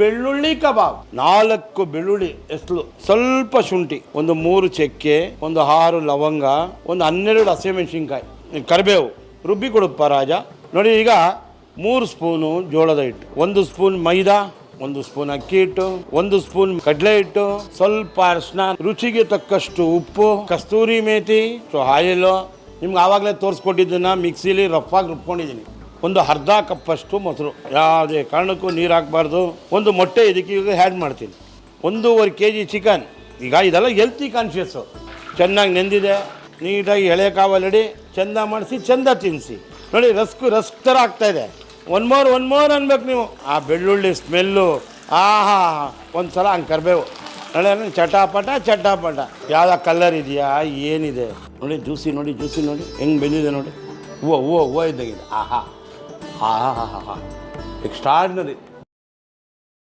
ಬೆಳ್ಳುಳ್ಳಿ ಕಬಾಬ್, 4 ಬೆಳ್ಳುಳ್ಳಿ ಎಸ್ಲು, ಸ್ವಲ್ಪ ಶುಂಠಿ, ಒಂದು 3 ಚಕ್ಕೆ, ಒಂದು 6 ಲವಂಗ, ಒಂದು 12 ಹಸಿಮೆಣಸಿನ್ಕಾಯಿ, ಕರಿಬೇವು ರುಬ್ಬಿ ಕೊಡುತ್ತಪ್ಪ ರಾಜ. ನೋಡಿ, ಈಗ 3 ಸ್ಪೂನು ಜೋಳದ ಹಿಟ್ಟು, 1 ಸ್ಪೂನ್ ಮೈದಾ, 1 ಸ್ಪೂನ್ ಅಕ್ಕಿ ಹಿಟ್ಟು, 1 ಸ್ಪೂನ್ ಕಡಲೆ ಹಿಟ್ಟು, ಸ್ವಲ್ಪ ಅರಿಶಿನ, ರುಚಿಗೆ ತಕ್ಕಷ್ಟು ಉಪ್ಪು, ಕಸ್ತೂರಿ ಮೇಥಿ, ಆಯಿಲ್. ನಿಮ್ಗೆ ಆವಾಗಲೇ ತೋರಿಸ್ಕೊಟ್ಟಿದ್ದನ್ನ ಮಿಕ್ಸಿಲಿ ರಫ್ ಆಗಿ ರುಬ್ಕೊಂಡಿದ್ದೀನಿ. ಒಂದು ಅರ್ಧ ಕಪ್ಪಷ್ಟು ಮೊಸರು, ಯಾವುದೇ ಕಾರಣಕ್ಕೂ ನೀರು ಹಾಕಬಾರ್ದು. ಒಂದು ಮೊಟ್ಟೆ ಇದಕ್ಕೆ ಈಗ ಆ್ಯಡ್ ಮಾಡ್ತೀನಿ. 1.5 kg ಚಿಕನ್. ಈಗ ಇದೆಲ್ಲ ಹೆಲ್ತಿ ಕಾನ್ಷಿಯಸ್ಸು. ಚೆನ್ನಾಗಿ ನೆಂದಿದೆ, ನೀಟಾಗಿ ಎಳೆ ಕಾವಲಿಡಿ, ಚೆಂದ ಮಾಡಿಸಿ, ಚೆಂದ ತಿನ್ನಿಸಿ. ನೋಡಿ, ರಸ್ಕ್ ಥರ ಆಗ್ತಾಯಿದೆ. ಒನ್ ಮೋರ್ ಅನ್ಬೇಕು ನೀವು. ಆ ಬೆಳ್ಳುಳ್ಳಿ ಸ್ಮೆಲ್ಲು, ಆಹಾ, ಒಂದು ಸಲ ಹಂಗೆ ಕರಿಬೇವು. ನೋಡಿ, ಚಟಾಪಟ ಯಾವ್ದು ಕಲರ್ ಇದೆಯಾ, ಏನಿದೆ ನೋಡಿ. ಜ್ಯೂಸಿ ನೋಡಿ ಹೆಂಗೆ ಬೆಂದಿದೆ ನೋಡಿ. ಹೂವು ಇದ್ದಾಗಿದೆ. ಆಹಾ ಎಕ್ಸ್ಟ್ರಾರ್ಡಿನರಿ.